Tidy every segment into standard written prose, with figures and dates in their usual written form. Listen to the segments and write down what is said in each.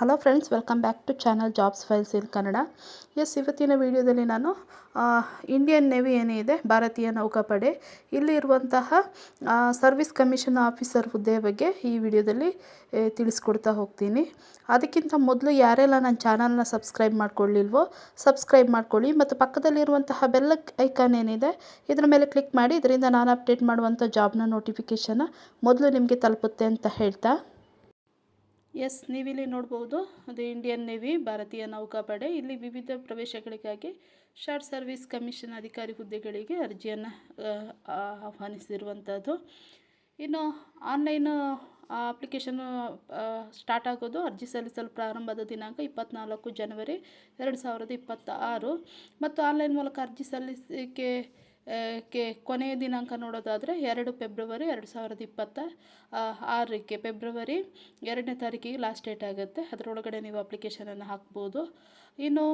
Hello friends, welcome back to channel jobs files in Kannada. ಇವತ್ತಿನ ವಿಡಿಯೋದಲ್ಲಿ ನಾನು ಇಂಡಿಯನ್ ನೇವಿ ಏನಿದೆ, ಭಾರತೀಯ ನೌಕಾಪಡೆ, ಇಲ್ಲಿ ಇರುವಂತಹ ಸರ್ವಿಸ್ ಕಮಿಷನ್ ಆಫೀಸರ್ ಹುದ್ದೆಯ ಬಗ್ಗೆ ಈ ವಿಡಿಯೋದಲ್ಲಿ ತಿಳಿಸ್ಕೊಡ್ತಾ ಹೋಗ್ತೀನಿ. ಅದಕ್ಕಿಂತ ಮೊದಲು ಯಾರೆಲ್ಲ ನನ್ನ ಚಾನಲ್ನ ಸಬ್ಸ್ಕ್ರೈಬ್ ಮಾಡ್ಕೊಳ್ಳಿಲ್ವೋ ಸಬ್ಸ್ಕ್ರೈಬ್ ಮಾಡ್ಕೊಳ್ಳಿ ಮತ್ತು ಪಕ್ಕದಲ್ಲಿರುವಂತಹ ಬೆಲ್ ಐಕಾನ್ ಏನಿದೆ ಇದರ ಮೇಲೆ ಕ್ಲಿಕ್ ಮಾಡಿ. ಇದರಿಂದ ನಾನು ಅಪ್ಡೇಟ್ ಮಾಡುವಂಥ ಜಾಬ್ನ ನೋಟಿಫಿಕೇಷನ್ ಮೊದಲು ನಿಮಗೆ ತಲುಪುತ್ತೆ ಅಂತ ಹೇಳ್ತಾ, ನೀವಿಲ್ಲಿ ನೋಡ್ಬೋದು, ಅದು ಇಂಡಿಯನ್ ನೇವಿ, ಭಾರತೀಯ ನೌಕಾಪಡೆ. ಇಲ್ಲಿ ವಿವಿಧ ಪ್ರವೇಶಗಳಿಗಾಗಿ ಶಾರ್ಟ್ ಸರ್ವಿಸ್ ಕಮಿಷನ್ ಅಧಿಕಾರಿ ಹುದ್ದೆಗಳಿಗೆ ಅರ್ಜಿಯನ್ನು ಆಹ್ವಾನಿಸಿರುವಂಥದ್ದು. ಇನ್ನು ಆನ್ಲೈನ್ ಅಪ್ಲಿಕೇಶನ್ ಸ್ಟಾರ್ಟ್ ಆಗೋದು, ಅರ್ಜಿ ಸಲ್ಲಿಸಲು ಪ್ರಾರಂಭದ ದಿನಾಂಕ 24 ಜನವರಿ 2026 ಮತ್ತು ಆನ್ಲೈನ್ ಮೂಲಕ ಅರ್ಜಿ ಸಲ್ಲಿಸಲಿಕ್ಕೆ ಕೊನೆಯ ದಿನಾಂಕ ನೋಡೋದಾದರೆ 2 ಫೆಬ್ರವರಿ 2026ಕ್ಕೆ ಫೆಬ್ರವರಿ 2ನೇ ತಾರೀಕಿಗೆ ಲಾಸ್ಟ್ ಡೇಟ್ ಆಗುತ್ತೆ. ಅದರೊಳಗಡೆ ನೀವು ಅಪ್ಲಿಕೇಶನನ್ನು ಹಾಕ್ಬೋದು. ಇನ್ನು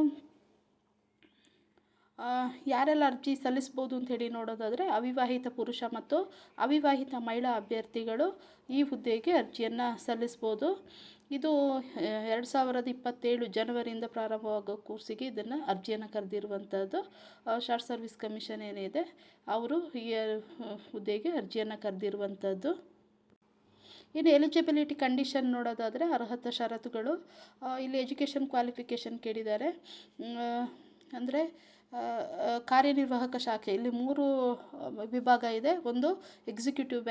ಯಾರೆಲ್ಲ ಅರ್ಜಿ ಸಲ್ಲಿಸ್ಬೋದು ಅಂಥೇಳಿ ನೋಡೋದಾದರೆ, ಅವಿವಾಹಿತ ಪುರುಷ ಮತ್ತು ಅವಿವಾಹಿತ ಮಹಿಳಾ ಅಭ್ಯರ್ಥಿಗಳು ಈ ಹುದ್ದೆಗೆ ಅರ್ಜಿಯನ್ನು ಸಲ್ಲಿಸ್ಬೋದು. ಇದು 2027 ಜನವರಿಯಿಂದ ಪ್ರಾರಂಭವಾಗೋ ಕೋರ್ಸಿಗೆ ಇದನ್ನು ಅರ್ಜಿಯನ್ನು ಕರೆದಿರುವಂಥದ್ದು. ಶಾರ್ಟ್ ಸರ್ವಿಸ್ ಕಮಿಷನ್ ಏನಿದೆ ಅವರು ಈ ಹುದ್ದೆಗೆ ಅರ್ಜಿಯನ್ನು ಕರೆದಿರುವಂಥದ್ದು. ಇನ್ನು ಎಲಿಜಿಬಿಲಿಟಿ ಕಂಡೀಷನ್ ನೋಡೋದಾದರೆ, ಅರ್ಹತಾ ಷರತ್ತುಗಳು, ಇಲ್ಲಿ ಎಜುಕೇಷನ್ ಕ್ವಾಲಿಫಿಕೇಷನ್ ಕೇಳಿದ್ದಾರೆ. ಅಂದರೆ ಕಾರ್ಯನಿರ್ವಾಹಕ ಶಾಖೆ, ಇಲ್ಲಿ 3 ವಿಭಾಗ ಇದೆ. ಒಂದು ಎಕ್ಸಿಕ್ಯೂಟಿವ್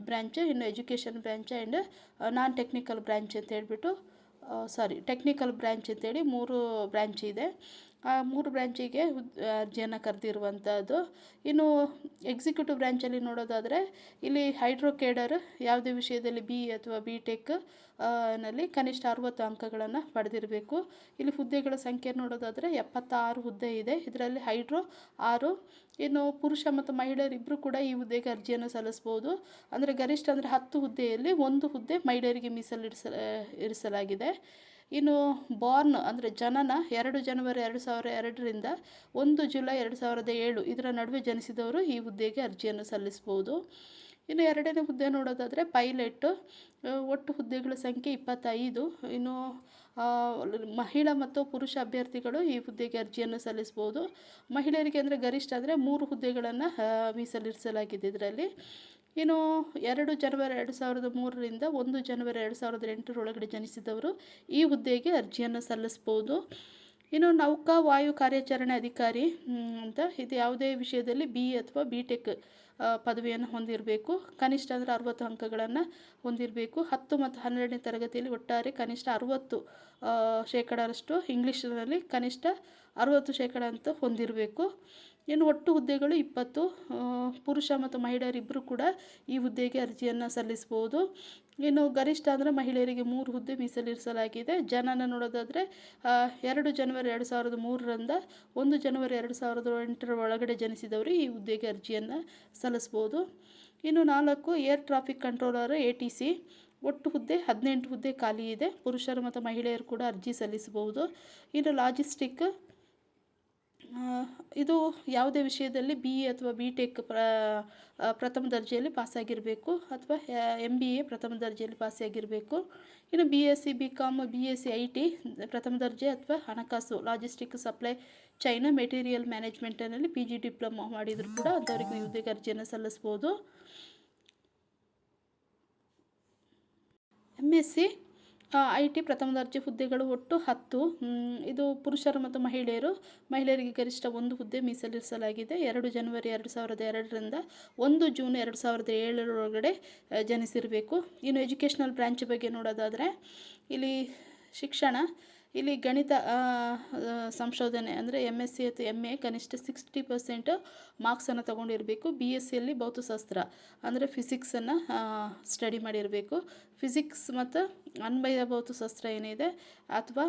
ಬ್ರ್ಯಾಂಚ್, ಇನ್ನು education branch and non technical branch ಅಂತ ಹೇಳ್ಬಿಟ್ಟು ಟೆಕ್ನಿಕಲ್ ಬ್ರ್ಯಾಂಚ್ ಅಂತೇಳಿ 3 ಬ್ರ್ಯಾಂಚ್ ಇದೆ. ಆ 3 ಬ್ರ್ಯಾಂಚಿಗೆ ಅರ್ಜಿಯನ್ನು ಕರೆದಿರುವಂಥದ್ದು. ಇನ್ನು ಎಕ್ಸಿಕ್ಯೂಟಿವ್ ಬ್ರ್ಯಾಂಚಲ್ಲಿ ನೋಡೋದಾದರೆ, ಇಲ್ಲಿ ಹೈಡ್ರೋಕೇಡರ್ ಯಾವುದೇ ವಿಷಯದಲ್ಲಿ BE ಅಥವಾ BTech ನಲ್ಲಿ ಕನಿಷ್ಠ 60 ಅಂಕಗಳನ್ನು ಪಡೆದಿರಬೇಕು. ಇಲ್ಲಿ ಹುದ್ದೆಗಳ ಸಂಖ್ಯೆ ನೋಡೋದಾದರೆ 76 ಹುದ್ದೆ ಇದೆ. ಇದರಲ್ಲಿ ಹೈಡ್ರೋ 6. ಇನ್ನು ಪುರುಷ ಮತ್ತು ಮಹಿಳೆಯರಿಬ್ಬರು ಕೂಡ ಈ ಹುದ್ದೆಗೆ ಅರ್ಜಿಯನ್ನು ಸಲ್ಲಿಸ್ಬೋದು. ಅಂದರೆ ಗರಿಷ್ಠ ಅಂದರೆ 10 ಹುದ್ದೆಯಲ್ಲಿ 1 ಹುದ್ದೆ ಮಹಿಳೆಯರಿಗೆ ಇರಿಸಲಾಗಿದೆ. ಇನ್ನು ಬಾರ್ನ್ ಅಂದರೆ ಜನನ 2 ಜನವರಿ 2002ರಿಂದ 1 ಜುಲೈ 2007 ಇದರ ನಡುವೆ ಜನಿಸಿದವರು ಈ ಹುದ್ದೆಗೆ ಅರ್ಜಿಯನ್ನು ಸಲ್ಲಿಸ್ಬೋದು. ಇನ್ನು 2ನೇ ಹುದ್ದೆ ನೋಡೋದಾದರೆ ಪೈಲಟ್, ಒಟ್ಟು ಹುದ್ದೆಗಳ ಸಂಖ್ಯೆ 25. ಇನ್ನು ಮಹಿಳಾ ಮತ್ತು ಪುರುಷ ಅಭ್ಯರ್ಥಿಗಳು ಈ ಹುದ್ದೆಗೆ ಅರ್ಜಿಯನ್ನು ಸಲ್ಲಿಸ್ಬೋದು. ಮಹಿಳೆಯರಿಗೆ ಅಂದರೆ ಗರಿಷ್ಠ ಅಂದರೆ 3 ಹುದ್ದೆಗಳನ್ನು ಮೀಸಲಿರಿಸಲಾಗಿದೆ ಇದರಲ್ಲಿ. ಇನ್ನು 2 ಜನವರಿ 2003ರಿಂದ 1 ಜನವರಿ 2008 ಜನಿಸಿದವರು ಈ ಹುದ್ದೆಗೆ ಅರ್ಜಿಯನ್ನು ಸಲ್ಲಿಸ್ಬೋದು. ಇನ್ನು ನೌಕಾ ವಾಯು ಕಾರ್ಯಾಚರಣೆ ಅಧಿಕಾರಿ ಅಂತ, ಇದು ಯಾವುದೇ ವಿಷಯದಲ್ಲಿ BE ಅಥವಾ BTech ಪದವಿಯನ್ನು ಹೊಂದಿರಬೇಕು. ಕನಿಷ್ಠ ಅಂದರೆ 60 ಅಂಕಗಳನ್ನು ಹೊಂದಿರಬೇಕು. 10 ಮತ್ತು 12ನೇ ತರಗತಿಯಲ್ಲಿ ಒಟ್ಟಾರೆ ಕನಿಷ್ಠ 60% ಇಂಗ್ಲೀಷ್ನಲ್ಲಿ ಕನಿಷ್ಠ 60% ಅಂತ ಹೊಂದಿರಬೇಕು. ಇನ್ನು ಒಟ್ಟು ಹುದ್ದೆಗಳು 20. ಪುರುಷ ಮತ್ತು ಮಹಿಳೆಯರಿಬ್ಬರು ಕೂಡ ಈ ಹುದ್ದೆಗೆ ಅರ್ಜಿಯನ್ನು ಸಲ್ಲಿಸ್ಬೋದು. ಇನ್ನು ಗರಿಷ್ಠ ಅಂದರೆ ಮಹಿಳೆಯರಿಗೆ 3 ಹುದ್ದೆ ಮೀಸಲಿರಿಸಲಾಗಿದೆ. ಜನನ ನೋಡೋದಾದರೆ 2 ಜನವರಿ 2003ರಿಂದ 1 ಜನವರಿ 2008 ಜನಿಸಿದವರು ಈ ಹುದ್ದೆಗೆ ಅರ್ಜಿಯನ್ನು ಸಲ್ಲಿಸ್ಬೋದು. ಇನ್ನು 4 ಏರ್ ಟ್ರಾಫಿಕ್ ಕಂಟ್ರೋಲರ್ ATC, ಒಟ್ಟು ಹುದ್ದೆ 18 ಹುದ್ದೆ ಖಾಲಿ ಇದೆ. ಪುರುಷರು ಮತ್ತು ಮಹಿಳೆಯರು ಕೂಡ ಅರ್ಜಿ ಸಲ್ಲಿಸಬಹುದು. ಇನ್ನು ಲಾಜಿಸ್ಟಿಕ್, ಇದು ಯಾವುದೇ ವಿಷಯದಲ್ಲಿ BE ಅಥವಾ BTech ಪ್ರಥಮ ದರ್ಜೆಯಲ್ಲಿ ಪಾಸಾಗಿರಬೇಕು ಅಥವಾ MBA ಪ್ರಥಮ ದರ್ಜೆಯಲ್ಲಿ ಪಾಸಾಗಿರಬೇಕು. ಇನ್ನು BSc BCom BSc IT ಪ್ರಥಮ ದರ್ಜೆ ಅಥವಾ ಹಣಕಾಸು ಲಾಜಿಸ್ಟಿಕ್ ಸಪ್ಲೈ ಚೈನಾ ಮೆಟೀರಿಯಲ್ ಮ್ಯಾನೇಜ್ಮೆಂಟ್ನಲ್ಲಿ PG ಡಿಪ್ಲೊಮಾ ಮಾಡಿದರೂ ಕೂಡ ಅಂಥವರಿಗೆ ಈ ಹುದ್ದೆಗೆ ಅರ್ಜಿಯನ್ನು ಸಲ್ಲಿಸ್ಬೋದು. MSc IT ಪ್ರಥಮ ದರ್ಜೆ ಹುದ್ದೆಗಳು ಒಟ್ಟು 10. ಇದು ಪುರುಷರು ಮತ್ತು ಮಹಿಳೆಯರಿಗೆ ಗರಿಷ್ಠ 1 ಹುದ್ದೆ ಮೀಸಲಿರಿಸಲಾಗಿದೆ. 2 ಜನವರಿ 2002ರಿಂದ 1 ಜೂನ್ 2007 ಜನಿಸಿರಬೇಕು. ಇನ್ನು ಎಜುಕೇಷನಲ್ ಬ್ರ್ಯಾಂಚ್ ಬಗ್ಗೆ ನೋಡೋದಾದರೆ, ಇಲ್ಲಿ ಶಿಕ್ಷಣ, ಇಲ್ಲಿ ಗಣಿತ ಸಂಶೋಧನೆ ಅಂದರೆ MSc ಅಥವಾ MA ಕನಿಷ್ಠ 60% ಮಾರ್ಕ್ಸನ್ನು ತಗೊಂಡಿರಬೇಕು. BScಯಲ್ಲಿ ಭೌತಶಾಸ್ತ್ರ ಅಂದರೆ ಫಿಸಿಕ್ಸನ್ನು ಸ್ಟಡಿ ಮಾಡಿರಬೇಕು. ಫಿಸಿಕ್ಸ್ ಮತ್ತು ಅನ್ವಯ ಭೌತಶಾಸ್ತ್ರ ಏನಿದೆ ಅಥವಾ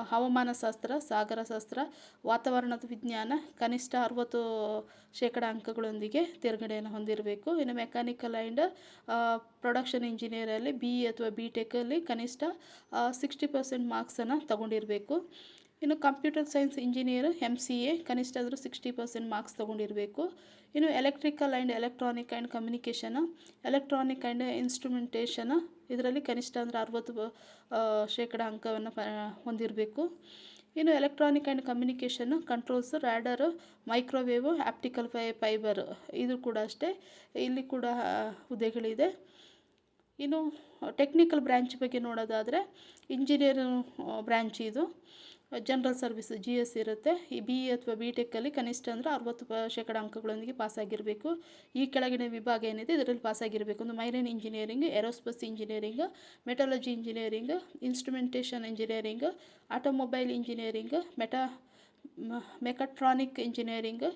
ಹವಾಮಾನಶಾಸ್ತ್ರ, ಸಾಗರಶಾಸ್ತ್ರ, ವಾತಾವರಣದ ವಿಜ್ಞಾನ ಕನಿಷ್ಠ 60% ಅಂಕಗಳೊಂದಿಗೆ ತೇರ್ಗಡೆಯನ್ನು ಹೊಂದಿರಬೇಕು. ಇನ್ನು ಮೆಕ್ಯಾನಿಕಲ್ ಆ್ಯಂಡ್ ಪ್ರೊಡಕ್ಷನ್ ಇಂಜಿನಿಯರಲ್ಲಿ BE ಅಥವಾ BTechಲ್ಲಿ ಕನಿಷ್ಠ 60% ಮಾರ್ಕ್ಸನ್ನು ತಗೊಂಡಿರಬೇಕು. ಇನ್ನು ಕಂಪ್ಯೂಟರ್ ಸೈನ್ಸ್ ಇಂಜಿನಿಯರ್ MCA ಕನಿಷ್ಠ ಅಂದರೂ 60% ಮಾರ್ಕ್ಸ್ ತೊಗೊಂಡಿರಬೇಕು. ಇನ್ನು electrical and electronic and communication, electronic and instrumentation ಇದರಲ್ಲಿ ಕನಿಷ್ಠ ಅಂದರೆ 60% ಅಂಕವನ್ನು ಹೊಂದಿರಬೇಕು. ಇನ್ನು electronic and communication controls, radar, microwave, optical fibre ಇದು ಕೂಡ ಅಷ್ಟೇ, ಇಲ್ಲಿ ಕೂಡ ಹುದ್ದೆಗಳಿದೆ. ಇನ್ನು ಟೆಕ್ನಿಕಲ್ ಬ್ರ್ಯಾಂಚ್ ಬಗ್ಗೆ ನೋಡೋದಾದರೆ ಇಂಜಿನಿಯರಿಂಗ್ ಬ್ರ್ಯಾಂಚ್ ಇದು ಜನರಲ್ ಸರ್ವಿಸ್ GS ಇರುತ್ತೆ. ಈ BE ಅಥವಾ BTECಲ್ಲಿ ಕನಿಷ್ಠ ಅಂದರೆ 60% ಅಂಕಗಳೊಂದಿಗೆ ಪಾಸಾಗಿರಬೇಕು. ಈ ಕೆಳಗಿನ ವಿಭಾಗ ಏನಿದೆ ಇದರಲ್ಲಿ ಪಾಸಾಗಿರಬೇಕು. ಒಂದು marine engineering, aerospace engineering, metallurgy engineering, instrumentation engineering, automobile engineering, mechatronic engineering.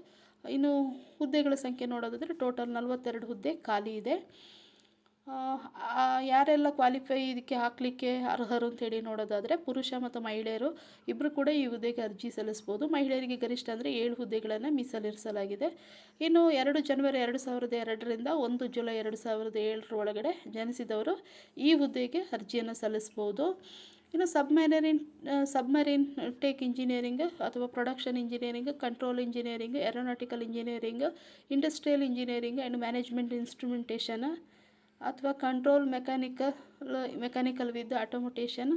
ಇನ್ನು ಹುದ್ದೆಗಳ ಸಂಖ್ಯೆ ನೋಡೋದಾದರೆ ಟೋಟಲ್ 42 ಹುದ್ದೆ ಖಾಲಿ ಇದೆ. ಯಾರೆಲ್ಲ ಕ್ವಾಲಿಫೈ ಇದಕ್ಕೆ ಹಾಕಲಿಕ್ಕೆ ಅರ್ಹರು ಅಂತೇಳಿ ನೋಡೋದಾದರೆ ಪುರುಷ ಮತ್ತು ಮಹಿಳೆಯರು ಇಬ್ಬರು ಕೂಡ ಈ ಹುದ್ದೆಗೆ ಅರ್ಜಿ ಸಲ್ಲಿಸ್ಬೋದು. ಮಹಿಳೆಯರಿಗೆ ಗರಿಷ್ಠ ಅಂದರೆ 7 ಹುದ್ದೆಗಳನ್ನು ಮೀಸಲಿರಿಸಲಾಗಿದೆ. ಇನ್ನು 2 ಜನವರಿ 2002ರಿಂದ 1 ಜುಲೈ 2007 ಒಳಗಡೆ ಜನಿಸಿದವರು ಈ ಹುದ್ದೆಗೆ ಅರ್ಜಿಯನ್ನು ಸಲ್ಲಿಸ್ಬೋದು. ಇನ್ನು ಸಬ್ಮರೀನ್ ಟೇಕ್ ಇಂಜಿನಿಯರಿಂಗ್ ಅಥವಾ production engineering, control engineering, aeronautical engineering, industrial engineering and management instrumentation ಅಥವಾ ಕಂಟ್ರೋಲ್ ಮೆಕ್ಯಾನಿಕಲ್ ವಿತ್ ಆಟೋಮೋಟೇಷನ್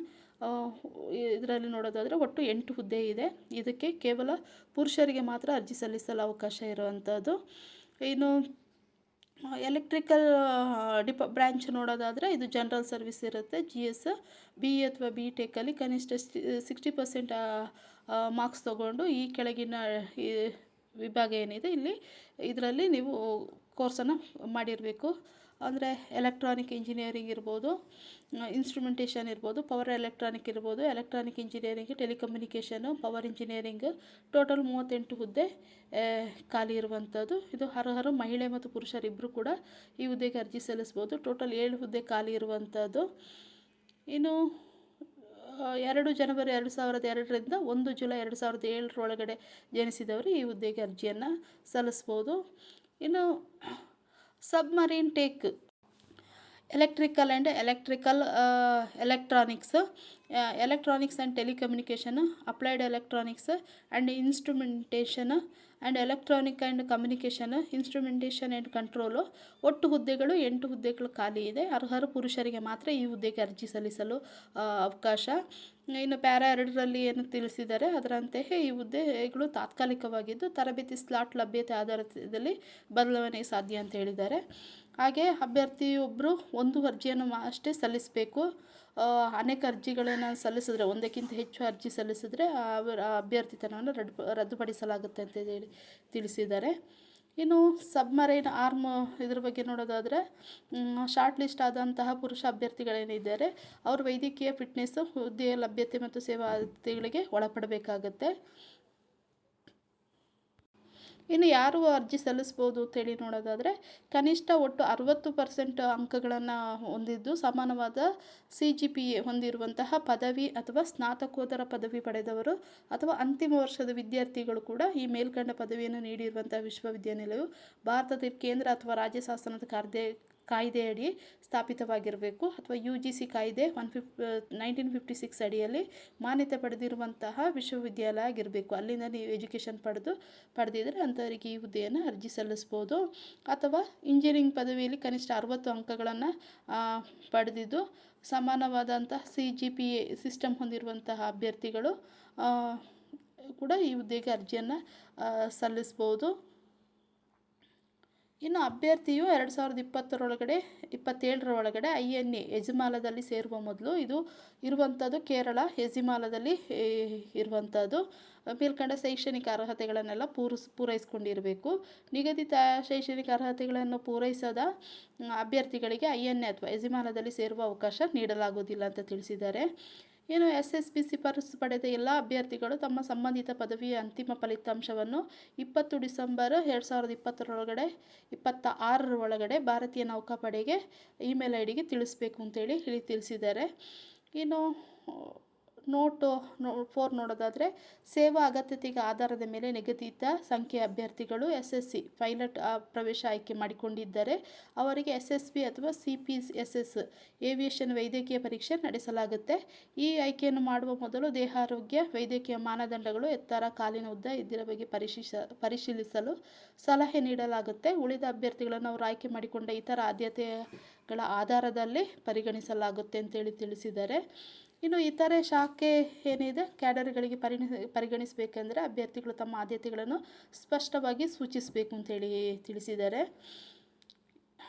ಇದರಲ್ಲಿ ನೋಡೋದಾದರೆ ಒಟ್ಟು 8 ಹುದ್ದೆ ಇದೆ. ಇದಕ್ಕೆ ಕೇವಲ ಪುರುಷರಿಗೆ ಮಾತ್ರ ಅರ್ಜಿ ಸಲ್ಲಿಸಲು ಅವಕಾಶ ಇರುವಂಥದ್ದು. ಇನ್ನು ಎಲೆಕ್ಟ್ರಿಕಲ್ ಬ್ರ್ಯಾಂಚ್ ನೋಡೋದಾದರೆ ಇದು ಜನರಲ್ ಸರ್ವಿಸ್ ಇರುತ್ತೆ. GS, BE ಅಥವಾ BTECಲ್ಲಿ ಕನಿಷ್ಠ 60% ಮಾರ್ಕ್ಸ್ ತೊಗೊಂಡು ಈ ಕೆಳಗಿನ ವಿಭಾಗ ಏನಿದೆ ಇದರಲ್ಲಿ ನೀವು ಕೋರ್ಸನ್ನು ಮಾಡಿರಬೇಕು. ಅಂದರೆ ಎಲೆಕ್ಟ್ರಾನಿಕ್ ಇಂಜಿನಿಯರಿಂಗ್ ಇರ್ಬೋದು, ಇನ್ಸ್ಟ್ರುಮೆಂಟೇಷನ್ ಇರ್ಬೋದು, ಪವರ್ ಎಲೆಕ್ಟ್ರಾನಿಕ್ ಇರ್ಬೋದು, electronic engineering, telecommunication, power engineering. Total 38 ಹುದ್ದೆ ಖಾಲಿ ಇರುವಂಥದ್ದು. ಇದು ಅರ್ಹರು ಮಹಿಳೆ ಮತ್ತು ಪುರುಷರಿಬ್ಬರು ಕೂಡ ಈ ಹುದ್ದೆಗೆ ಅರ್ಜಿ ಸಲ್ಲಿಸ್ಬೋದು. ಟೋಟಲ್ 7 ಹುದ್ದೆ ಖಾಲಿ ಇರುವಂಥದ್ದು. ಇನ್ನು 2 ಜನವರಿ 2002ರಿಂದ 1 ಜುಲೈ 2007 ಒಳಗಡೆ ಜನಿಸಿದವರು ಈ ಹುದ್ದೆಗೆ ಅರ್ಜಿಯನ್ನು ಸಲ್ಲಿಸ್ಬೋದು. ಇನ್ನು submarine take electrical and electronics and telecommunication, applied electronics and instrumentation and electronic and communication, instrumentation and control. ಒಟ್ಟು ಹುದ್ದೆಗಳು 8 ಹುದ್ದೆಗಳು ಖಾಲಿ ಇದೆ. ಅರ್ಹರು ಪುರುಷರಿಗೆ ಮಾತ್ರ ಈ ಹುದ್ದೆಗೆ ಅರ್ಜಿ ಸಲ್ಲಿಸಲು ಅವಕಾಶ. ಇನ್ನು ಪ್ಯಾರಾ 2ರಲ್ಲಿ ಏನು ತಿಳಿಸಿದ್ದಾರೆ ಅದರಂತೆಯೇ ಈ ಹುದ್ದೆಗಳು ತಾತ್ಕಾಲಿಕವಾಗಿದ್ದು ತರಬೇತಿ ಸ್ಲಾಟ್ ಲಭ್ಯತೆ ಆಧಾರದಲ್ಲಿ ಬದಲಾವಣೆ ಸಾಧ್ಯ ಅಂತ ಹೇಳಿದ್ದಾರೆ. ಹಾಗೆ ಅಭ್ಯರ್ಥಿಯೊಬ್ಬರು 1 ಅರ್ಜಿಯನ್ನು ಅಷ್ಟೇ ಸಲ್ಲಿಸಬೇಕು. ಅನೇಕ ಅರ್ಜಿಗಳನ್ನು ಸಲ್ಲಿಸಿದ್ರೆ, ಒಂದಕ್ಕಿಂತ ಹೆಚ್ಚು ಅರ್ಜಿ ಸಲ್ಲಿಸಿದ್ರೆ ಅವರ ಅಭ್ಯರ್ಥಿತನವನ್ನು ರದ್ದುಪಡಿಸಲಾಗುತ್ತೆ ಅಂತ ಹೇಳಿ ತಿಳಿಸಿದ್ದಾರೆ. ಇನ್ನು ಸಬ್ಮರೈನ್ ಆರ್ಮ್ ಇದ್ರ ಬಗ್ಗೆ ನೋಡೋದಾದರೆ ಶಾರ್ಟ್ ಲಿಸ್ಟ್ ಆದಂತಹ ಪುರುಷ ಅಭ್ಯರ್ಥಿಗಳೇನಿದ್ದಾರೆ ಅವರು ವೈದ್ಯಕೀಯ ಫಿಟ್ನೆಸ್ಸು, ಹುದ್ದೆಯ ಲಭ್ಯತೆ ಮತ್ತು ಸೇವಾ ಆದ್ಯತೆಗಳಿಗೆ ಒಳಪಡಬೇಕಾಗತ್ತೆ. ಇನ್ನು ಯಾರು ಅರ್ಜಿ ಸಲ್ಲಿಸ್ಬೋದು ಅಂತೇಳಿ ನೋಡೋದಾದರೆ ಕನಿಷ್ಠ ಒಟ್ಟು 60% ಅಂಕಗಳನ್ನು ಹೊಂದಿದ್ದು ಸಮಾನವಾದ CGPA ಹೊಂದಿರುವಂತಹ ಪದವಿ ಅಥವಾ ಸ್ನಾತಕೋತ್ತರ ಪದವಿ ಪಡೆದವರು ಅಥವಾ ಅಂತಿಮ ವರ್ಷದ ವಿದ್ಯಾರ್ಥಿಗಳು ಕೂಡ ಈ ಮೇಲ್ಕಂಡ ಪದವಿಯನ್ನು ನೀಡಿರುವಂತಹ ವಿಶ್ವವಿದ್ಯಾನಿಲಯವು ಭಾರತದ ಕೇಂದ್ರ ಅಥವಾ ರಾಜ್ಯ ಶಾಸನದ ಕಾಯ್ದೆಯಡಿ ಸ್ಥಾಪಿತವಾಗಿರಬೇಕು ಅಥವಾ UGC ಕಾಯ್ದೆ 1956 ಅಡಿಯಲ್ಲಿ ಮಾನ್ಯತೆ ಪಡೆದಿರುವಂತಹ ವಿಶ್ವವಿದ್ಯಾಲಯ ಆಗಿರಬೇಕು. ಅಲ್ಲಿಂದ ನೀವು ಎಜುಕೇಷನ್ ಪಡೆದಿದ್ದರೆ ಅಂಥವರಿಗೆ ಈ ಹುದ್ದೆಯನ್ನು ಅರ್ಜಿ ಸಲ್ಲಿಸ್ಬೋದು. ಅಥವಾ ಇಂಜಿನಿಯರಿಂಗ್ ಪದವಿಯಲ್ಲಿ ಕನಿಷ್ಠ 60 ಅಂಕಗಳನ್ನು ಪಡೆದಿದ್ದು ಸಮಾನವಾದಂತಹ CGPA ಸಿಸ್ಟಮ್ ಹೊಂದಿರುವಂತಹ ಅಭ್ಯರ್ಥಿಗಳು ಕೂಡ ಈ ಹುದ್ದೆಗೆ ಅರ್ಜಿಯನ್ನು ಸಲ್ಲಿಸ್ಬೋದು. ಇನ್ನು ಅಭ್ಯರ್ಥಿಯು 2027 ಒಳಗಡೆ INA ಯಜಮಾನದಲ್ಲಿ ಸೇರುವ ಮೊದಲು ಇದು ಇರುವಂಥದ್ದು ಕೇರಳ ಯಜಮಾನದಲ್ಲಿ ಇರುವಂಥದ್ದು ಮೇಲ್ಕಂಡ ಶೈಕ್ಷಣಿಕ ಅರ್ಹತೆಗಳನ್ನೆಲ್ಲ ಪೂರೈಸ್ಕೊಂಡಿರಬೇಕು. ನಿಗದಿತ ಶೈಕ್ಷಣಿಕ ಅರ್ಹತೆಗಳನ್ನು ಪೂರೈಸದ ಅಭ್ಯರ್ಥಿಗಳಿಗೆ INA ಅಥವಾ ಯಜಮಾನದಲ್ಲಿ ಸೇರುವ ಅವಕಾಶ ನೀಡಲಾಗುವುದಿಲ್ಲ ಅಂತ ತಿಳಿಸಿದ್ದಾರೆ. ಇನ್ನು SSBC ಪಡೆದ ಎಲ್ಲ ಅಭ್ಯರ್ಥಿಗಳು ತಮ್ಮ ಸಂಬಂಧಿತ ಪದವಿಯ ಅಂತಿಮ ಫಲಿತಾಂಶವನ್ನು 20 ಡಿಸೆಂಬರ್ 2026 ಒಳಗಡೆ ಭಾರತೀಯ ನೌಕಾಪಡೆಗೆ ಇಮೇಲ್ ID ಗೆ ತಿಳಿಸಬೇಕು ಅಂತೇಳಿ ತಿಳಿಸಿದ್ದಾರೆ. ಇನ್ನು ನೋಟ್ 4 ನೋಡೋದಾದರೆ, ಸೇವಾ ಅಗತ್ಯತೆಗೆ ಆಧಾರದ ಮೇಲೆ ನಿಗದಿತ ಸಂಖ್ಯೆಯ ಅಭ್ಯರ್ಥಿಗಳು SSC ಪೈಲಟ್ ಪ್ರವೇಶ ಆಯ್ಕೆ ಮಾಡಿಕೊಂಡಿದ್ದರೆ ಅವರಿಗೆ SSB ಅಥವಾ CPSS ಏವಿಯೇಷನ್ ವೈದ್ಯಕೀಯ ಪರೀಕ್ಷೆ ನಡೆಸಲಾಗುತ್ತೆ. ಈ ಆಯ್ಕೆಯನ್ನು ಮಾಡುವ ಮೊದಲು ದೇಹಾರೋಗ್ಯ, ವೈದ್ಯಕೀಯ ಮಾನದಂಡಗಳು, ಎತ್ತರ, ಕಾಲಿನ ಉದ್ದ ಇದರ ಬಗ್ಗೆ ಪರಿಶೀಲಿಸಲು ಸಲಹೆ ನೀಡಲಾಗುತ್ತೆ. ಉಳಿದ ಅಭ್ಯರ್ಥಿಗಳನ್ನು ಅವರು ಆಯ್ಕೆ ಮಾಡಿಕೊಂಡ ಇತರ ಆದ್ಯತೆಗಳ ಆಧಾರದಲ್ಲಿ ಪರಿಗಣಿಸಲಾಗುತ್ತೆ ಅಂತೇಳಿ ತಿಳಿಸಿದ್ದಾರೆ. ಇನ್ನು ಇತರೆ ಶಾಖೆ ಏನಿದೆ ಕ್ಯಾಡರ್ಗಳಿಗೆ ಪರಿಗಣಿಸಬೇಕೆಂದರೆ ಅಭ್ಯರ್ಥಿಗಳು ತಮ್ಮ ಆದ್ಯತೆಗಳನ್ನು ಸ್ಪಷ್ಟವಾಗಿ ಸೂಚಿಸಬೇಕು ಅಂತೇಳಿ ತಿಳಿಸಿದ್ದಾರೆ.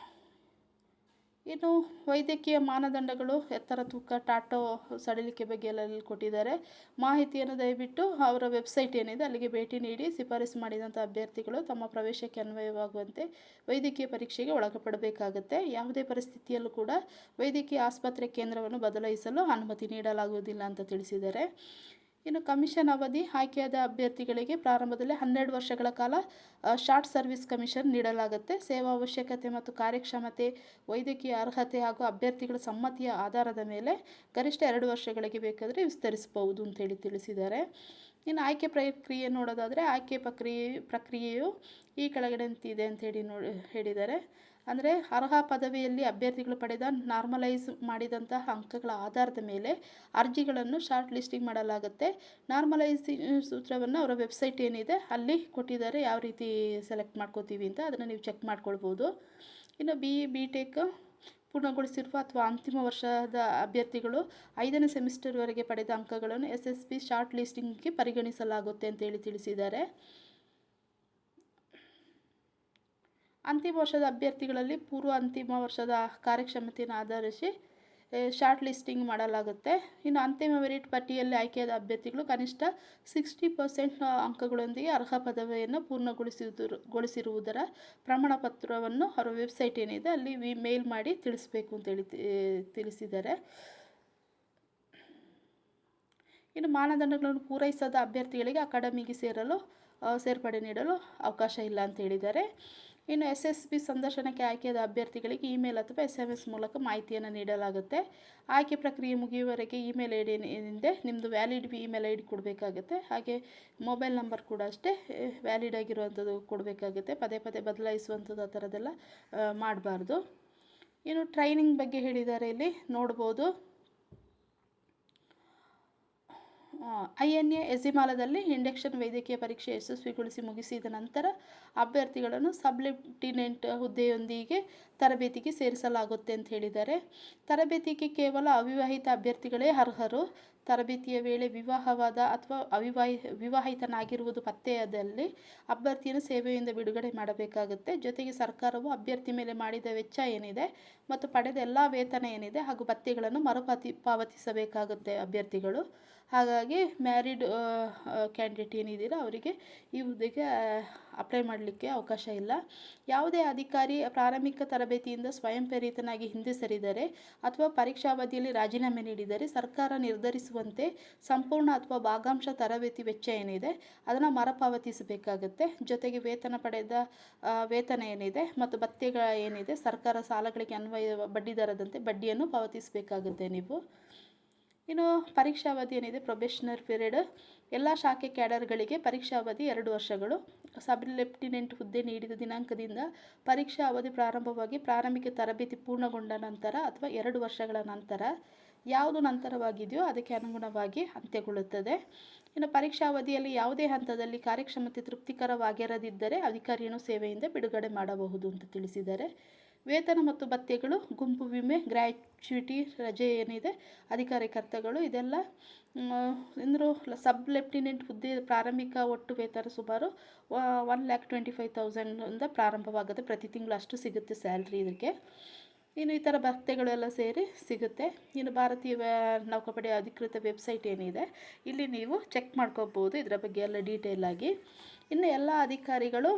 ಇನ್ನು ವೈದ್ಯಕೀಯ ಮಾನದಂಡಗಳು, ಎತ್ತರ, ತೂಕ, ಟಾಟೋ ಸಡಿಲಿಕೆ ಬಗ್ಗೆ ಎಲ್ಲ ಕೊಟ್ಟಿದ್ದಾರೆ. ಮಾಹಿತಿಯನ್ನು ದಯವಿಟ್ಟು ಅವರ ವೆಬ್ಸೈಟ್ ಏನಿದೆ ಅಲ್ಲಿಗೆ ಭೇಟಿ ನೀಡಿ ಶಿಫಾರಸು ಮಾಡಿದಂಥ ಅಭ್ಯರ್ಥಿಗಳು ತಮ್ಮ ಪ್ರವೇಶಕ್ಕೆ ಅನ್ವಯವಾಗುವಂತೆ ವೈದ್ಯಕೀಯ ಪರೀಕ್ಷೆಗೆ ಒಳಪಡಬೇಕಾಗುತ್ತೆ. ಯಾವುದೇ ಪರಿಸ್ಥಿತಿಯಲ್ಲೂ ಕೂಡ ವೈದ್ಯಕೀಯ ಆಸ್ಪತ್ರೆ ಕೇಂದ್ರವನ್ನು ಬದಲಾಯಿಸಲು ಅನುಮತಿ ನೀಡಲಾಗುವುದಿಲ್ಲ ಅಂತ ತಿಳಿಸಿದ್ದಾರೆ. ಇನ್ನು ಕಮಿಷನ್ ಅವಧಿ, ಆಯ್ಕೆಯಾದ ಅಭ್ಯರ್ಥಿಗಳಿಗೆ ಪ್ರಾರಂಭದಲ್ಲಿ 12 ವರ್ಷಗಳ ಕಾಲ ಶಾರ್ಟ್ ಸರ್ವಿಸ್ ಕಮಿಷನ್ ನೀಡಲಾಗುತ್ತೆ. ಸೇವಾ ಅವಶ್ಯಕತೆ ಮತ್ತು ಕಾರ್ಯಕ್ಷಮತೆ, ವೈದ್ಯಕೀಯ ಅರ್ಹತೆ ಹಾಗೂ ಅಭ್ಯರ್ಥಿಗಳ ಸಮ್ಮತಿಯ ಆಧಾರದ ಮೇಲೆ ಗರಿಷ್ಠ 2 ವರ್ಷಗಳಿಗೆ ಬೇಕಾದರೆ ವಿಸ್ತರಿಸಬಹುದು ಅಂತೇಳಿ ತಿಳಿಸಿದ್ದಾರೆ. ಇನ್ನು ಆಯ್ಕೆ ಪ್ರಕ್ರಿಯೆ ನೋಡೋದಾದರೆ, ಆಯ್ಕೆ ಪ್ರಕ್ರಿಯೆಯು ಈ ಕೆಳಗಡೆಂತಿದೆ ಅಂತೇಳಿ ಹೇಳಿದ್ದಾರೆ. ಅಂದರೆ ಅರ್ಹ ಪದವಿಯಲ್ಲಿ ಅಭ್ಯರ್ಥಿಗಳು ಪಡೆದ ನಾರ್ಮಲೈಸ್ ಮಾಡಿದಂತಹ ಅಂಕಗಳ ಆಧಾರದ ಮೇಲೆ ಅರ್ಜಿಗಳನ್ನು ಶಾರ್ಟ್ ಲಿಸ್ಟಿಂಗ್ ಮಾಡಲಾಗುತ್ತೆ. ನಾರ್ಮಲೈಸಿಂಗ್ ಸೂತ್ರವನ್ನು ಅವರ ವೆಬ್ಸೈಟ್ ಏನಿದೆ ಅಲ್ಲಿ ಕೊಟ್ಟಿದ್ದಾರೆ, ಯಾವ ರೀತಿ ಸೆಲೆಕ್ಟ್ ಮಾಡ್ಕೋತೀವಿ ಅಂತ ಅದನ್ನು ನೀವು ಚೆಕ್ ಮಾಡ್ಕೊಳ್ಬೋದು. ಇನ್ನು BTech ಪೂರ್ಣಗೊಳಿಸಿರುವ ಅಥವಾ ಅಂತಿಮ ವರ್ಷದ ಅಭ್ಯರ್ಥಿಗಳು 5ನೇ ಸೆಮಿಸ್ಟರ್ವರೆಗೆ ಪಡೆದ ಅಂಕಗಳನ್ನು SSB ಶಾರ್ಟ್ ಲಿಸ್ಟಿಂಗ್ಗೆ ಪರಿಗಣಿಸಲಾಗುತ್ತೆ ಅಂತೇಳಿ ತಿಳಿಸಿದ್ದಾರೆ. ಅಂತಿಮ ವರ್ಷದ ಅಭ್ಯರ್ಥಿಗಳಲ್ಲಿ ಪೂರ್ವ ಅಂತಿಮ ವರ್ಷದ ಕಾರ್ಯಕ್ಷಮತೆಯನ್ನು ಆಧರಿಸಿ ಶಾರ್ಟ್ ಲಿಸ್ಟಿಂಗ್ ಮಾಡಲಾಗುತ್ತೆ. ಇನ್ನು ಅಂತಿಮ ಮೆರಿಟ್ ಪಟ್ಟಿಯಲ್ಲಿ ಆಯ್ಕೆಯಾದ ಅಭ್ಯರ್ಥಿಗಳು ಕನಿಷ್ಠ 60% ಅಂಕಗಳೊಂದಿಗೆ ಅರ್ಹ ಪದವಿಯನ್ನು ಪೂರ್ಣಗೊಳಿಸಿರುವುದರ ಪ್ರಮಾಣ ಪತ್ರವನ್ನು ಅವರ ವೆಬ್ಸೈಟ್ ಏನಿದೆ ಅಲ್ಲಿ ಮೇಲ್ ಮಾಡಿ ತಿಳಿಸಬೇಕು ಅಂತೇಳಿ ತಿಳಿಸಿದ್ದಾರೆ. ಇನ್ನು ಮಾನದಂಡಗಳನ್ನು ಪೂರೈಸದ ಅಭ್ಯರ್ಥಿಗಳಿಗೆ ಅಕಾಡೆಮಿಗೆ ಸೇರ್ಪಡೆ ನೀಡಲು ಅವಕಾಶ ಇಲ್ಲ ಅಂತ ಹೇಳಿದ್ದಾರೆ. ಇನ್ನು SSB ಸಂದರ್ಶನಕ್ಕೆ ಆಯ್ಕೆಯಾದ ಅಭ್ಯರ್ಥಿಗಳಿಗೆ ಇಮೇಲ್ ಅಥವಾ SMS ಮೂಲಕ ಮಾಹಿತಿಯನ್ನು ನೀಡಲಾಗುತ್ತೆ. ಆಯ್ಕೆ ಪ್ರಕ್ರಿಯೆ ಮುಗಿಯುವವರೆಗೆ ಇಮೇಲ್ ಐ ಡಿ ಏನಿದೆ ನಿಮ್ಮದು ವ್ಯಾಲಿಡ್ ಇಮೇಲ್ ID ಕೊಡಬೇಕಾಗುತ್ತೆ. ಹಾಗೆ ಮೊಬೈಲ್ ನಂಬರ್ ಕೂಡ ಅಷ್ಟೇ ವ್ಯಾಲಿಡ್ ಆಗಿರುವಂಥದ್ದು ಕೊಡಬೇಕಾಗುತ್ತೆ. ಪದೇ ಪದೇ ಬದಲಾಯಿಸುವಂಥದ್ದು ಆ ಥರದ್ದೆಲ್ಲ ಮಾಡಬಾರ್ದು. ಇನ್ನು ಟ್ರೈನಿಂಗ್ ಬಗ್ಗೆ ಹೇಳಿದ್ದಾರೆ, ಇಲ್ಲಿ ನೋಡ್ಬೋದು. INA ಎಜಿಮಾಲದಲ್ಲಿ ಇಂಡಕ್ಷನ್ ವೈದ್ಯಕೀಯ ಪರೀಕ್ಷೆ ಯಶಸ್ವಿಗೊಳಿಸಿ ಮುಗಿಸಿದ ನಂತರ ಅಭ್ಯರ್ಥಿಗಳನ್ನು ಸಬ್ ಲೆಫ್ಟಿನೆಂಟ್ ಹುದ್ದೆಯೊಂದಿಗೆ ತರಬೇತಿಗೆ ಸೇರಿಸಲಾಗುತ್ತೆ ಅಂತ ಹೇಳಿದ್ದಾರೆ. ತರಬೇತಿಗೆ ಕೇವಲ ಅವಿವಾಹಿತ ಅಭ್ಯರ್ಥಿಗಳೇ ಅರ್ಹರು. ತರಬೇತಿಯ ವೇಳೆ ವಿವಾಹವಾದ ಅಥವಾ ವಿವಾಹಿತನಾಗಿರುವುದು ಪತ್ತೆಯಾದಲ್ಲಿ ಅಭ್ಯರ್ಥಿಯನ್ನು ಸೇವೆಯಿಂದ ಬಿಡುಗಡೆ ಮಾಡಬೇಕಾಗುತ್ತೆ. ಜೊತೆಗೆ ಸರ್ಕಾರವು ಅಭ್ಯರ್ಥಿ ಮೇಲೆ ಮಾಡಿದ ವೆಚ್ಚ ಏನಿದೆ ಮತ್ತು ಪಡೆದ ಎಲ್ಲ ವೇತನ ಏನಿದೆ ಹಾಗೂ ಭತ್ಯೆಗಳನ್ನು ಪಾವತಿಸಬೇಕಾಗುತ್ತೆ ಅಭ್ಯರ್ಥಿಗಳು. ಹಾಗಾಗಿ ಮ್ಯಾರಿಡ್ ಕ್ಯಾಂಡಿಡೇಟ್ ಏನಿದ್ದೀರಾ ಅವರಿಗೆ ಈ ಹುದ್ದೆಗೆ ಅಪ್ಲೈ ಮಾಡಲಿಕ್ಕೆ ಅವಕಾಶ ಇಲ್ಲ. ಯಾವುದೇ ಅಧಿಕಾರಿ ಪ್ರಾರಂಭಿಕ ತರಬೇತಿಯಿಂದ ಸ್ವಯಂ ಪ್ರೇರಿತನಾಗಿ ಹಿಂದೆ ಸರಿದರೆ ಅಥವಾ ಪರೀಕ್ಷಾವಧಿಯಲ್ಲಿ ರಾಜೀನಾಮೆ ನೀಡಿದರೆ ಸರ್ಕಾರ ನಿರ್ಧರಿಸುವಂತೆ ಸಂಪೂರ್ಣ ಅಥವಾ ಭಾಗಂಶ ತರಬೇತಿ ವೆಚ್ಚ ಏನಿದೆ ಅದನ್ನು ಮರುಪಾವತಿಸಬೇಕಾಗುತ್ತೆ. ಜೊತೆಗೆ ಪಡೆದ ವೇತನ ಏನಿದೆ ಮತ್ತು ಭತ್ಯೆಗಳ ಏನಿದೆ ಸರ್ಕಾರ ಸಾಲಗಳಿಗೆ ಅನ್ವಯ ಬಡ್ಡಿ ದರದಂತೆ ಬಡ್ಡಿಯನ್ನು ಪಾವತಿಸಬೇಕಾಗುತ್ತೆ ನೀವು. ಇನ್ನು ಪರೀಕ್ಷಾವಧಿ ಏನಿದೆ ಪ್ರೊಬೇಷನರಿ ಪೀರಿಯಡ್ ಎಲ್ಲ ಶಾಖೆ ಕ್ಯಾಡರ್ಗಳಿಗೆ ಪರೀಕ್ಷಾವಧಿ 2 ವರ್ಷಗಳು. ಸಬ್ ಲೆಫ್ಟಿನೆಂಟ್ ಹುದ್ದೆ ನೀಡಿದ ದಿನಾಂಕದಿಂದ ಪರೀಕ್ಷಾ ಅವಧಿ ಪ್ರಾರಂಭವಾಗಿ ಪ್ರಾರಂಭಿಕ ತರಬೇತಿ ಪೂರ್ಣಗೊಂಡ ನಂತರ ಅಥವಾ 2 ವರ್ಷಗಳ ನಂತರ ಯಾವುದು ನಂತರವಾಗಿದೆಯೋ ಅದಕ್ಕೆ ಅನುಗುಣವಾಗಿ ಅಂತ್ಯಗೊಳ್ಳುತ್ತದೆ. ಇನ್ನು ಪರೀಕ್ಷಾ ಅವಧಿಯಲ್ಲಿ ಯಾವುದೇ ಹಂತದಲ್ಲಿ ಕಾರ್ಯಕ್ಷಮತೆ ತೃಪ್ತಿಕರವಾಗಿರದಿದ್ದರೆ ಅಧಿಕಾರಿಯನ್ನು ಸೇವೆಯಿಂದ ಬಿಡುಗಡೆ ಮಾಡಬಹುದು ಅಂತ ತಿಳಿಸಿದ್ದಾರೆ. ವೇತನ ಮತ್ತು ಭತ್ಯೆಗಳು, ಗುಂಪು ವಿಮೆ, ಗ್ರ್ಯಾಚ್ಯುಟಿ, ರಜೆ ಏನಿದೆ, ಅಧಿಕಾರಿ ಕರ್ತವ್ಯಗಳು ಇದೆಲ್ಲ ಅಂದರೂ ಸಬ್ ಲೆಫ್ಟಿನೆಂಟ್ ಹುದ್ದೆ ಪ್ರಾರಂಭಿಕ ಒಟ್ಟು ವೇತನ ಸುಮಾರು 1,25,000 ಪ್ರಾರಂಭವಾಗುತ್ತೆ. ಪ್ರತಿ ತಿಂಗಳು ಅಷ್ಟು ಸಿಗುತ್ತೆ ಸ್ಯಾಲ್ರಿ ಇದಕ್ಕೆ. ಇನ್ನು ಈ ಥರ ಭತ್ಯೆಗಳೆಲ್ಲ ಸೇರಿ ಸಿಗುತ್ತೆ. ಇನ್ನು ಭಾರತೀಯ ನೌಕಾಪಡೆಯ ಅಧಿಕೃತ ವೆಬ್ಸೈಟ್ ಏನಿದೆ ಇಲ್ಲಿ ನೀವು ಚೆಕ್ ಮಾಡ್ಕೋಬೋದು ಇದರ ಬಗ್ಗೆ ಎಲ್ಲ ಡೀಟೇಲ್ ಆಗಿ. ಇನ್ನು ಎಲ್ಲ ಅಧಿಕಾರಿಗಳು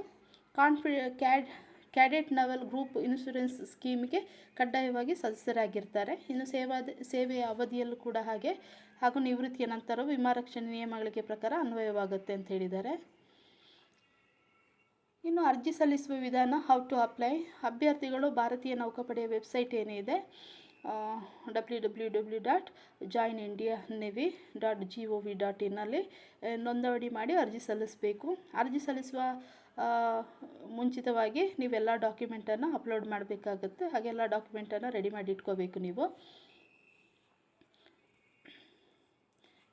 ಕ್ಯಾಡೆಟ್ ನವಲ್ ಗ್ರೂಪ್ ಇನ್ಶೂರೆನ್ಸ್ ಸ್ಕೀಮ್ಗೆ ಕಡ್ಡಾಯವಾಗಿ ಸದಸ್ಯರಾಗಿರ್ತಾರೆ. ಇನ್ನು ಸೇವೆಯ ಅವಧಿಯಲ್ಲೂ ಕೂಡ ಹಾಗೂ ನಿವೃತ್ತಿಯ ನಂತರವೂ ವಿಮಾ ರಕ್ಷಣೆ ನಿಯಮಗಳಿಗೆ ಪ್ರಕಾರ ಅನ್ವಯವಾಗುತ್ತೆ ಅಂತ ಹೇಳಿದ್ದಾರೆ. ಇನ್ನು ಅರ್ಜಿ ಸಲ್ಲಿಸುವ ವಿಧಾನ, ಹೌ ಟು ಅಪ್ಲೈ. ಅಭ್ಯರ್ಥಿಗಳು ಭಾರತೀಯ ನೌಕಾಪಡೆಯ ವೆಬ್ಸೈಟ್ ಏನಿದೆ www.joinindianavy.gov.in ಅಲ್ಲಿ ನೋಂದಣಿ ಮಾಡಿ ಅರ್ಜಿ ಸಲ್ಲಿಸಬೇಕು. ಅರ್ಜಿ ಸಲ್ಲಿಸುವ ಮುಂಚಿತವಾಗಿ ನೀವೆಲ್ಲ ಡಾಕ್ಯುಮೆಂಟನ್ನು ಅಪ್ಲೋಡ್ ಮಾಡಬೇಕಾಗುತ್ತೆ. ಹಾಗೆಲ್ಲ ಡಾಕ್ಯುಮೆಂಟನ್ನು ರೆಡಿ ಮಾಡಿ ಇಟ್ಕೋಬೇಕು ನೀವು.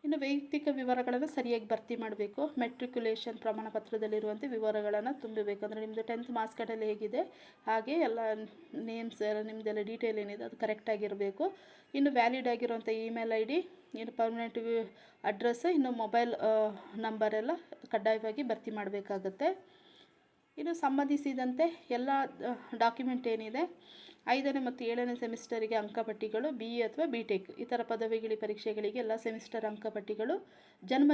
ಇನ್ನು ವೈಯಕ್ತಿಕ ವಿವರಗಳನ್ನು ಸರಿಯಾಗಿ ಭರ್ತಿ ಮಾಡಬೇಕು. ಮೆಟ್ರಿಕ್ಯುಲೇಷನ್ ಪ್ರಮಾಣ ಪತ್ರದಲ್ಲಿರುವಂತೆ ವಿವರಗಳನ್ನು ತುಂಬಬೇಕು. ಅಂದರೆ ನಿಮ್ಮದು 10th ಮಾರ್ಕ್ಸ್ ಕಾರ್ಡಲ್ಲಿ ಹೇಗಿದೆ ಹಾಗೆ ಎಲ್ಲ ನೇಮ್ಸ್ ಎಲ್ಲ ನಿಮ್ಮದೆಲ್ಲ ಡೀಟೇಲ್ ಏನಿದೆ ಅದು ಕರೆಕ್ಟಾಗಿರಬೇಕು. ಇನ್ನು ವ್ಯಾಲಿಡ್ ಆಗಿರುವಂಥ ಇಮೇಲ್ ID, ಇನ್ನು ಪರ್ಮನೆಂಟ್ ಅಡ್ರೆಸ್, ಇನ್ನು ಮೊಬೈಲ್ ನಂಬರೆಲ್ಲ ಕಡ್ಡಾಯವಾಗಿ ಭರ್ತಿ ಮಾಡಬೇಕಾಗತ್ತೆ. ಇನ್ನು ಸಂಬಂಧಿಸಿದಂತೆ ಎಲ್ಲ ಡಾಕ್ಯುಮೆಂಟ್ ಏನಿದೆ 5ನೇ ಮತ್ತು 7ನೇ ಸೆಮಿಸ್ಟರಿಗೆ ಅಂಕಪಟ್ಟಿಗಳು, BE ಅಥವಾ BTech ಇತರ ಪದವಿಗಳ ಪರೀಕ್ಷೆಗಳಿಗೆ ಎಲ್ಲ ಸೆಮಿಸ್ಟರ್ ಅಂಕಪಟ್ಟಿಗಳು, ಜನ್ಮ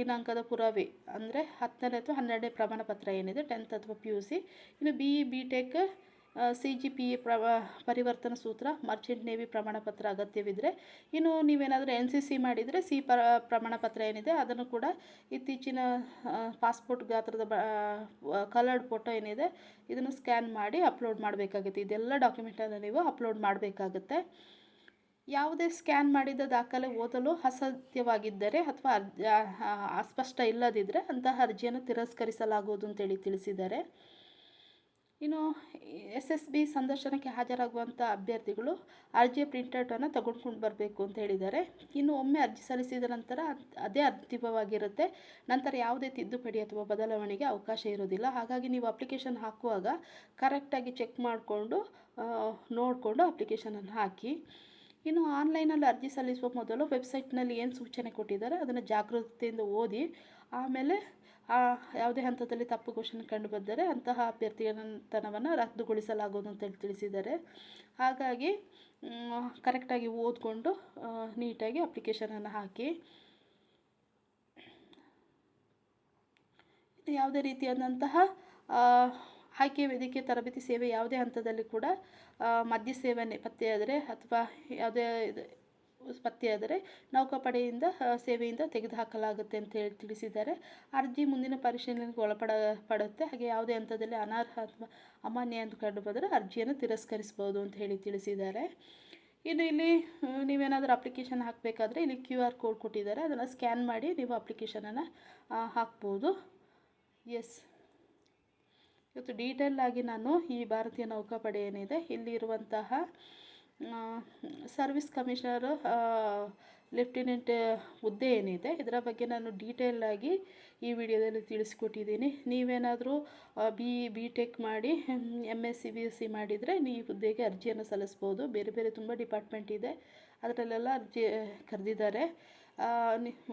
ದಿನಾಂಕದ ಪುರಾವೆ ಅಂದರೆ 10ನೇ ಅಥವಾ 12ನೇ ಪ್ರಮಾಣ ಪತ್ರ ಏನಿದೆ 10th ಅಥವಾ PUC, ಇನ್ನು BE BTech CGPA ಪರಿವರ್ತನಾ ಸೂತ್ರ, ಮರ್ಚೆಂಟ್ ನೇವಿ ಪ್ರಮಾಣ ಪತ್ರ ಅಗತ್ಯವಿದ್ದರೆ, ಇನ್ನು ನೀವೇನಾದರೂ NCC ಮಾಡಿದರೆ ಪ್ರಮಾಣ ಪತ್ರ ಏನಿದೆ ಅದನ್ನು ಕೂಡ ಇತ್ತೀಚಿನ ಪಾಸ್ಪೋರ್ಟ್ ಗಾತ್ರದ ಕಲರ್ಡ್ ಫೋಟೋ ಏನಿದೆ ಇದನ್ನು ಸ್ಕ್ಯಾನ್ ಮಾಡಿ ಅಪ್ಲೋಡ್ ಮಾಡಬೇಕಾಗುತ್ತೆ. ಇದೆಲ್ಲ ಡಾಕ್ಯುಮೆಂಟನ್ನು ನೀವು ಅಪ್ಲೋಡ್ ಮಾಡಬೇಕಾಗುತ್ತೆ. ಯಾವುದೇ ಸ್ಕ್ಯಾನ್ ಮಾಡಿದ ದಾಖಲೆ ಓದಲು ಅಸಾಧ್ಯವಾಗಿದ್ದರೆ ಅಥವಾ ಅಸ್ಪಷ್ಟ ಇಲ್ಲದಿದ್ದರೆ ಅಂತಹ ಅರ್ಜಿಯನ್ನು ತಿರಸ್ಕರಿಸಲಾಗುವುದು ಅಂತೇಳಿ ತಿಳಿಸಿದ್ದಾರೆ. ಇನ್ನು SSB ಸಂದರ್ಶನಕ್ಕೆ ಹಾಜರಾಗುವಂಥ ಅಭ್ಯರ್ಥಿಗಳು ಅರ್ಜಿಯ ಪ್ರಿಂಟೌಟನ್ನು ತಗೊಂಡ್ಕೊಂಡು ಬರಬೇಕು ಅಂತ ಹೇಳಿದ್ದಾರೆ. ಇನ್ನು ಒಮ್ಮೆ ಅರ್ಜಿ ಸಲ್ಲಿಸಿದ ನಂತರ ಅದೇ ಅಂತಿಮವಾಗಿರುತ್ತೆ. ನಂತರ ಯಾವುದೇ ತಿದ್ದುಪಡಿ ಅಥವಾ ಬದಲಾವಣೆಗೆ ಅವಕಾಶ ಇರೋದಿಲ್ಲ. ಹಾಗಾಗಿ ನೀವು ಅಪ್ಲಿಕೇಶನ್ ಹಾಕುವಾಗ ಕರೆಕ್ಟಾಗಿ ಚೆಕ್ ಮಾಡಿಕೊಂಡು ನೋಡಿಕೊಂಡು ಅಪ್ಲಿಕೇಶನನ್ನು ಹಾಕಿ. ಇನ್ನು ಆನ್ಲೈನಲ್ಲಿ ಅರ್ಜಿ ಸಲ್ಲಿಸುವ ಮೊದಲು ವೆಬ್ಸೈಟ್ನಲ್ಲಿ ಏನು ಸೂಚನೆ ಕೊಟ್ಟಿದ್ದಾರೆ ಅದನ್ನು ಜಾಗೃತಿಯಿಂದ ಓದಿ ಆಮೇಲೆ ಯಾವುದೇ ಹಂತದಲ್ಲಿ ತಪ್ಪು ಘೋಷಣೆ ಕಂಡುಬಂದರೆ ಅಂತಹ ಅಭ್ಯರ್ಥಿತನವನ್ನು ರದ್ದುಗೊಳಿಸಲಾಗುವುದು ಅಂತೇಳಿ ತಿಳಿಸಿದ್ದಾರೆ. ಹಾಗಾಗಿ ಕರೆಕ್ಟಾಗಿ ಓದಿಕೊಂಡು ನೀಟಾಗಿ ಅಪ್ಲಿಕೇಶನನ್ನು ಹಾಕಿ. ಯಾವುದೇ ರೀತಿಯಾದಂತಹ ಆಯ್ಕೆ ವೇದಿಕೆ ತರಬೇತಿ ಸೇವೆ ಯಾವುದೇ ಹಂತದಲ್ಲಿ ಕೂಡ ಮದ್ಯ ಸೇವನೆ ಪತ್ತೆಯಾದರೆ ಅಥವಾ ಯಾವುದೇ ಪತ್ತೆಯಾದರೆ ನೌಕಾಪಡೆಯಿಂದ ಸೇವೆಯಿಂದ ತೆಗೆದುಹಾಕಲಾಗುತ್ತೆ ಅಂತ ಹೇಳಿ ತಿಳಿಸಿದ್ದಾರೆ. ಅರ್ಜಿ ಮುಂದಿನ ಪರಿಶೀಲನೆಗೆ ಒಳಪಡುತ್ತೆ. ಹಾಗೆ ಯಾವುದೇ ಹಂತದಲ್ಲಿ ಅನರ್ಹ ಅಥವಾ ಅಮಾನ್ಯ ಎಂದು ಕಂಡು ಬಂದರೆ ಅರ್ಜಿಯನ್ನು ತಿರಸ್ಕರಿಸ್ಬೋದು ಅಂತ ಹೇಳಿ ತಿಳಿಸಿದ್ದಾರೆ. ಇನ್ನು ಇಲ್ಲಿ ನೀವೇನಾದರೂ ಅಪ್ಲಿಕೇಶನ್ ಹಾಕಬೇಕಾದ್ರೆ ಇಲ್ಲಿ QR ಕೋಡ್ ಕೊಟ್ಟಿದ್ದಾರೆ, ಅದನ್ನು ಸ್ಕ್ಯಾನ್ ಮಾಡಿ ನೀವು ಅಪ್ಲಿಕೇಶನನ್ನು ಹಾಕ್ಬೋದು. ಇವತ್ತು ಡೀಟೇಲ್ ಆಗಿ ನಾನು ಈ ಭಾರತೀಯ ನೌಕಾಪಡೆ ಏನಿದೆ ಇಲ್ಲಿ ಇರುವಂತಹ ಸರ್ವಿಸ್ ಕಮಿಷನರ್ ಲೆಫ್ಟಿನೆಂಟ್ ಹುದ್ದೆ ಏನಿದೆ ಇದರ ಬಗ್ಗೆ ನಾನು ಡೀಟೇಲ್ ಆಗಿ ಈ ವಿಡಿಯೋದಲ್ಲಿ ತಿಳಿಸ್ಕೊಟ್ಟಿದ್ದೀನಿ. ನೀವೇನಾದರೂ BE BTech ಮಾಡಿ MSc BSc ಮಾಡಿದರೆ ಈ ಹುದ್ದೆಗೆ ಅರ್ಜಿಯನ್ನು ಸಲ್ಲಿಸ್ಬೋದು. ಬೇರೆ ಬೇರೆ ತುಂಬ ಡಿಪಾರ್ಟ್ಮೆಂಟ್ ಇದೆ, ಅದರಲ್ಲೆಲ್ಲ ಅರ್ಜಿ ಕರೆದಿದ್ದಾರೆ.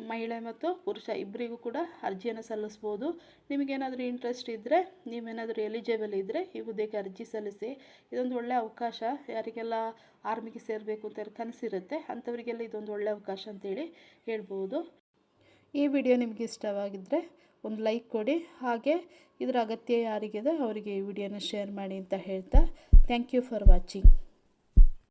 ಮಹಿಳೆ ಮತ್ತು ಪುರುಷ ಇಬ್ಬರಿಗೂ ಕೂಡ ಅರ್ಜಿಯನ್ನು ಸಲ್ಲಿಸ್ಬೋದು. ನಿಮಗೇನಾದರೂ ಇಂಟ್ರೆಸ್ಟ್ ಇದ್ದರೆ, ನೀವೇನಾದರೂ ಎಲಿಜಿಬಲ್ ಇದ್ದರೆ ಈ ಹುದ್ದೆಗೆ ಅರ್ಜಿ ಸಲ್ಲಿಸಿ. ಇದೊಂದು ಒಳ್ಳೆಯ ಅವಕಾಶ. ಯಾರಿಗೆಲ್ಲ ಆರ್ಮಿಗೆ ಸೇರಬೇಕು ಅಂತ ಕನಸಿರುತ್ತೆ ಅಂಥವರಿಗೆಲ್ಲ ಇದೊಂದು ಒಳ್ಳೆಯ ಅವಕಾಶ ಅಂತೇಳಿ ಹೇಳ್ಬೋದು. ಈ ವಿಡಿಯೋ ನಿಮಗೆ ಇಷ್ಟವಾಗಿದ್ದರೆ ಒಂದು ಲೈಕ್ ಕೊಡಿ. ಹಾಗೆ ಇದರ ಅಗತ್ಯ ಯಾರಿಗಿದೆ ಅವರಿಗೆ ಈ ವಿಡಿಯೋನ ಶೇರ್ ಮಾಡಿ ಅಂತ ಹೇಳ್ತಾ ಥ್ಯಾಂಕ್ ಯು ಫಾರ್ ವಾಚಿಂಗ್.